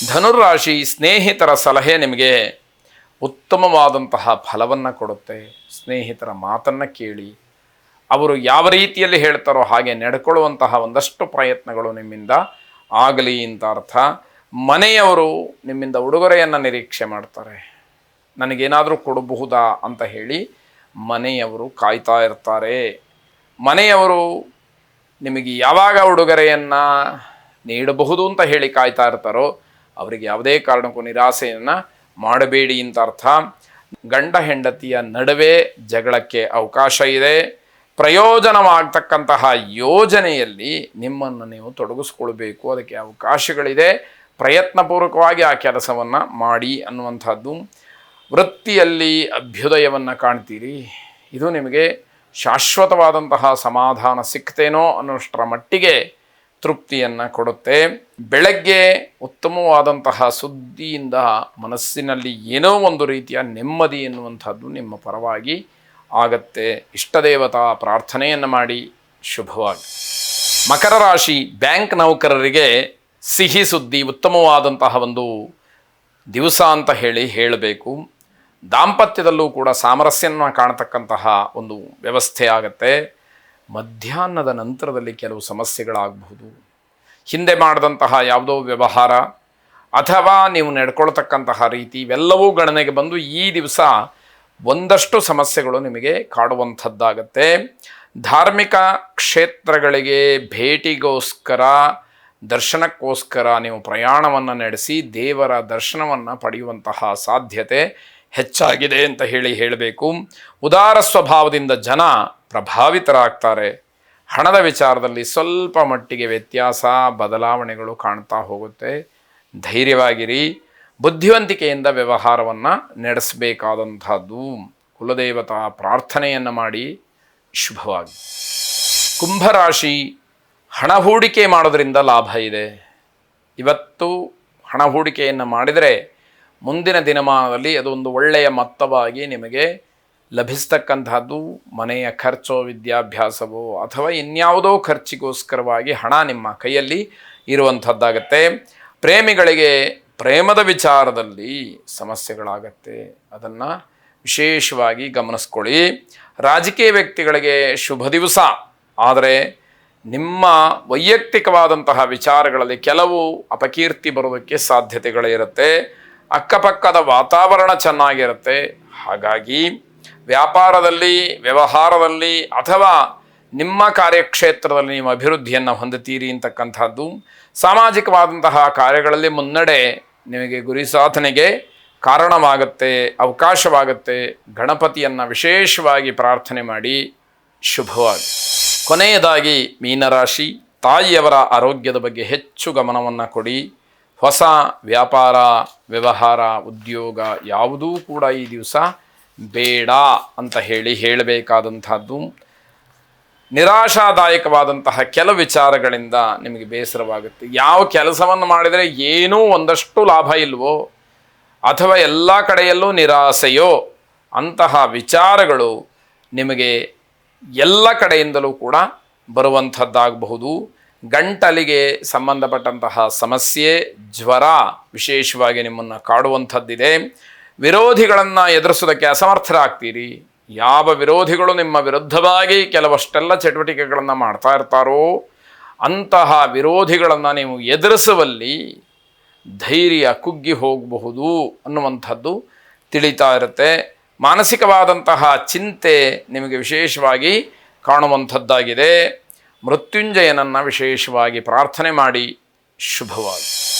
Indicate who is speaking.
Speaker 1: ಧನುರಾಶಿ ಸ್ನೇಹಿತರ ಸಲಹೆ ನಿಮಗೆ ಉತ್ತಮವಾದಂತಹ ಫಲವನ್ನು ಕೊಡುತ್ತೆ. ಸ್ನೇಹಿತರ ಮಾತನ್ನು ಕೇಳಿ ಅವರು ಯಾವ ರೀತಿಯಲ್ಲಿ ಹೇಳ್ತಾರೋ ಹಾಗೆ ನಡ್ಕೊಳ್ಳುವಂತಹ ಒಂದಷ್ಟು ಪ್ರಯತ್ನಗಳು ನಿಮ್ಮಿಂದ ಆಗಲಿ ಅಂತ ಅರ್ಥ. ಮನೆಯವರು ನಿಮ್ಮಿಂದ ಉಡುಗೊರೆಯನ್ನು ನಿರೀಕ್ಷೆ ಮಾಡ್ತಾರೆ. ನನಗೇನಾದರೂ ಕೊಡಬಹುದಾ ಅಂತ ಹೇಳಿ ಮನೆಯವರು ಕಾಯ್ತಾ ಇರ್ತಾರೆ. ಮನೆಯವರು ನಿಮಗೆ ಯಾವಾಗ ಉಡುಗೊರೆಯನ್ನು ನೀಡಬಹುದು ಅಂತ ಹೇಳಿ ಕಾಯ್ತಾ ಇರ್ತಾರೋ ಅವರಿಗೆ ಯಾವುದೇ ಕಾರಣಕ್ಕೂ ನಿರಾಸೆಯನ್ನು ಮಾಡಬೇಡಿ ಅಂತ ಅರ್ಥ. ಗಂಡ ಹೆಂಡತಿಯ ನಡುವೆ ಜಗಳಕ್ಕೆ ಅವಕಾಶ ಇದೆ. ಪ್ರಯೋಜನವಾಗ್ತಕ್ಕಂತಹ ಯೋಜನೆಯಲ್ಲಿ ನಿಮ್ಮನ್ನು ನೀವು ತೊಡಗಿಸ್ಕೊಳ್ಬೇಕು, ಅದಕ್ಕೆ ಅವಕಾಶಗಳಿದೆ. ಪ್ರಯತ್ನಪೂರ್ವಕವಾಗಿ ಆ ಕೆಲಸವನ್ನು ಮಾಡಿ ಅನ್ನುವಂಥದ್ದು. ವೃತ್ತಿಯಲ್ಲಿ ಅಭ್ಯುದಯವನ್ನು ಕಾಣ್ತೀರಿ. ಇದು ನಿಮಗೆ ಶಾಶ್ವತವಾದಂತಹ ಸಮಾಧಾನ ಸಿಕ್ತೇನೋ ಅನ್ನೋಷ್ಟರ ಮಟ್ಟಿಗೆ ತೃಪ್ತಿಯನ್ನು ಕೊಡುತ್ತೆ. ಬೆಳಗ್ಗೆ ಉತ್ತಮವಾದಂತಹ ಸುದ್ದಿಯಿಂದ ಮನಸ್ಸಿನಲ್ಲಿ ಏನೋ ಒಂದು ರೀತಿಯ ನೆಮ್ಮದಿ ಎನ್ನುವಂಥದ್ದು ನಿಮ್ಮ ಪರವಾಗಿ ಆಗತ್ತೆ. ಇಷ್ಟದೇವತಾ ಪ್ರಾರ್ಥನೆಯನ್ನು ಮಾಡಿ ಶುಭವಾಗಿ. ಮಕರ ರಾಶಿ ಬ್ಯಾಂಕ್ ನೌಕರರಿಗೆ ಸಿಹಿ ಸುದ್ದಿ, ಉತ್ತಮವಾದಂತಹ ಒಂದು ದಿವಸ ಅಂತ ಹೇಳಬೇಕು. ದಾಂಪತ್ಯದಲ್ಲೂ ಕೂಡ ಸಾಮರಸ್ಯನ ಕಾಣತಕ್ಕಂತಹ ಒಂದು ವ್ಯವಸ್ಥೆ ಆಗತ್ತೆ. ಮಧ್ಯಾಹ್ನದ ನಂತರದಲ್ಲಿ ಕೆಲವು ಸಮಸ್ಯೆಗಳಾಗಬಹುದು. ಹಿಂದೆ ಮಾಡಿದಂತಹ ಯಾವುದೋ ವ್ಯವಹಾರ ಅಥವಾ ನೀವು ನಡ್ಕೊಳ್ತಕ್ಕಂತಹ ರೀತಿ ಇವೆಲ್ಲವೂ ಗಣನೆಗೆ ಬಂದು ಈ ದಿವಸ ಒಂದಷ್ಟು ಸಮಸ್ಯೆಗಳು ನಿಮಗೆ ಕಾಡುವಂಥದ್ದಾಗತ್ತೆ. ಧಾರ್ಮಿಕ ಕ್ಷೇತ್ರಗಳಿಗೆ ಭೇಟಿಗೋಸ್ಕರ, ದರ್ಶನಕ್ಕೋಸ್ಕರ ನೀವು ಪ್ರಯಾಣವನ್ನು ನಡೆಸಿ ದೇವರ ದರ್ಶನವನ್ನು ಪಡೆಯುವಂತಹ ಸಾಧ್ಯತೆ ಹೆಚ್ಚಾಗಿದೆ ಅಂತ ಹೇಳಬೇಕು. ಉದಾರ ಸ್ವಭಾವದಿಂದ ಜನ ಪ್ರಭಾವಿತರಾಗ್ತಾರೆ. ಹಣದ ವಿಚಾರದಲ್ಲಿ ಸ್ವಲ್ಪ ಮಟ್ಟಿಗೆ ವ್ಯತ್ಯಾಸ, ಬದಲಾವಣೆಗಳು ಕಾಣ್ತಾ ಹೋಗುತ್ತೆ. ಧೈರ್ಯವಾಗಿರಿ. ಬುದ್ಧಿವಂತಿಕೆಯಿಂದ ವ್ಯವಹಾರವನ್ನು ನಡೆಸಬೇಕಾದಂಥದ್ದು. ಕುಲದೇವತಾ ಪ್ರಾರ್ಥನೆಯನ್ನು ಮಾಡಿ ಶುಭವಾಗಿ. ಕುಂಭರಾಶಿ ಹಣ ಹೂಡಿಕೆ ಮಾಡೋದರಿಂದ ಲಾಭ ಇದೆ. ಇವತ್ತು ಹಣ ಹೂಡಿಕೆಯನ್ನು ಮಾಡಿದರೆ ಮುಂದಿನ ದಿನಮಾನದಲ್ಲಿ ಅದೊಂದು ಒಳ್ಳೆಯ ಮೊತ್ತವಾಗಿ ನಿಮಗೆ ಲಭಿಸ್ತಕ್ಕಂಥದ್ದು. ಮನೆಯ ಖರ್ಚೋ, ವಿದ್ಯಾಭ್ಯಾಸವೋ ಅಥವಾ ಇನ್ಯಾವುದೋ ಖರ್ಚಿಗೋಸ್ಕರವಾಗಿ ಹಣ ನಿಮ್ಮ ಕೈಯಲ್ಲಿ ಇರುವಂಥದ್ದಾಗತ್ತೆ. ಪ್ರೇಮಿಗಳಿಗೆ ಪ್ರೇಮದ ವಿಚಾರದಲ್ಲಿ ಸಮಸ್ಯೆಗಳಾಗತ್ತೆ, ಅದನ್ನು ವಿಶೇಷವಾಗಿ ಗಮನಿಸ್ಕೊಳ್ಳಿ. ರಾಜಕೀಯ ವ್ಯಕ್ತಿಗಳಿಗೆ ಶುಭ ದಿವಸ, ಆದರೆ ನಿಮ್ಮ ವೈಯಕ್ತಿಕವಾದಂತಹ ವಿಚಾರಗಳಲ್ಲಿ ಕೆಲವು ಅಪಕೀರ್ತಿ ಬರೋದಕ್ಕೆ ಸಾಧ್ಯತೆಗಳಿರುತ್ತೆ. ಅಕ್ಕಪಕ್ಕದ ವಾತಾವರಣ ಚೆನ್ನಾಗಿರುತ್ತೆ. ಹಾಗಾಗಿ ವ್ಯಾಪಾರದಲ್ಲಿ, ವ್ಯವಹಾರದಲ್ಲಿ ಅಥವಾ ನಿಮ್ಮ ಕಾರ್ಯಕ್ಷೇತ್ರದಲ್ಲಿ ನೀವು ಅಭಿವೃದ್ಧಿಯನ್ನು ಹೊಂದುತ್ತೀರಿ ಅಂತಕ್ಕಂಥದ್ದು. ಸಾಮಾಜಿಕವಾದಂತಹ ಕಾರ್ಯಗಳಲ್ಲಿ ಮುನ್ನಡೆ ನಿಮಗೆ ಗುರಿ ಸಾಧನೆಗೆ ಕಾರಣವಾಗುತ್ತೆ, ಅವಕಾಶವಾಗುತ್ತೆ. ಗಣಪತಿಯನ್ನು ವಿಶೇಷವಾಗಿ ಪ್ರಾರ್ಥನೆ ಮಾಡಿ ಶುಭವಾಗಿ. ಕೊನೆಯದಾಗಿ ಮೀನರಾಶಿ ತಾಯಿಯವರ ಆರೋಗ್ಯದ ಬಗ್ಗೆ ಹೆಚ್ಚು ಗಮನವನ್ನು ಕೊಡಿ. ಹೊಸ ವ್ಯಾಪಾರ, ವ್ಯವಹಾರ, ಉದ್ಯೋಗ ಯಾವುದೂ ಕೂಡ ಈ ದಿವಸ ಬೇಡ ಅಂತ ಹೇಳಬೇಕಾದಂಥದ್ದು. ನಿರಾಶಾದಾಯಕವಾದಂತಹ ಕೆಲವು ವಿಚಾರಗಳಿಂದ ನಿಮಗೆ ಬೇಸರವಾಗುತ್ತೆ. ಯಾವ ಕೆಲಸವನ್ನು ಮಾಡಿದರೆ ಏನೂ ಒಂದಷ್ಟು ಲಾಭ ಇಲ್ವೋ ಅಥವಾ ಎಲ್ಲ ಕಡೆಯಲ್ಲೂ ನಿರಾಸೆಯೋ ಅಂತಹ ವಿಚಾರಗಳು ನಿಮಗೆ ಎಲ್ಲ ಕಡೆಯಿಂದಲೂ ಕೂಡ ಬರುವಂಥದ್ದಾಗಬಹುದು. ಗಂಟಲಿಗೆ ಸಂಬಂಧಪಟ್ಟಂತಹ ಸಮಸ್ಯೆ, ಜ್ವರ ವಿಶೇಷವಾಗಿ ನಿಮ್ಮನ್ನು ಕಾಡುವಂಥದ್ದಿದೆ. ವಿರೋಧಿಗಳನ್ನು ಎದುರಿಸೋದಕ್ಕೆ ಅಸಮರ್ಥರಾಗ್ತೀರಿ. ಯಾವ ವಿರೋಧಿಗಳು ನಿಮ್ಮ ವಿರುದ್ಧವಾಗಿ ಕೆಲವಷ್ಟೆಲ್ಲ ಚಟುವಟಿಕೆಗಳನ್ನು ಮಾಡ್ತಾ ಇರ್ತಾರೋ ಅಂತಹ ವಿರೋಧಿಗಳನ್ನು ನೀವು ಎದುರಿಸುವಲ್ಲಿ ಧೈರ್ಯ ಕುಗ್ಗಿ ಹೋಗಬಹುದು ಅನ್ನುವಂಥದ್ದು ತಿಳಿತಾ ಇರುತ್ತೆ. ಮಾನಸಿಕವಾದಂತಹ ಚಿಂತೆ ನಿಮಗೆ ವಿಶೇಷವಾಗಿ ಕಾಣುವಂಥದ್ದಾಗಿದೆ. ಮೃತ್ಯುಂಜಯನನ್ನು ವಿಶೇಷವಾಗಿ ಪ್ರಾರ್ಥನೆ ಮಾಡಿ ಶುಭವಾಗಿ.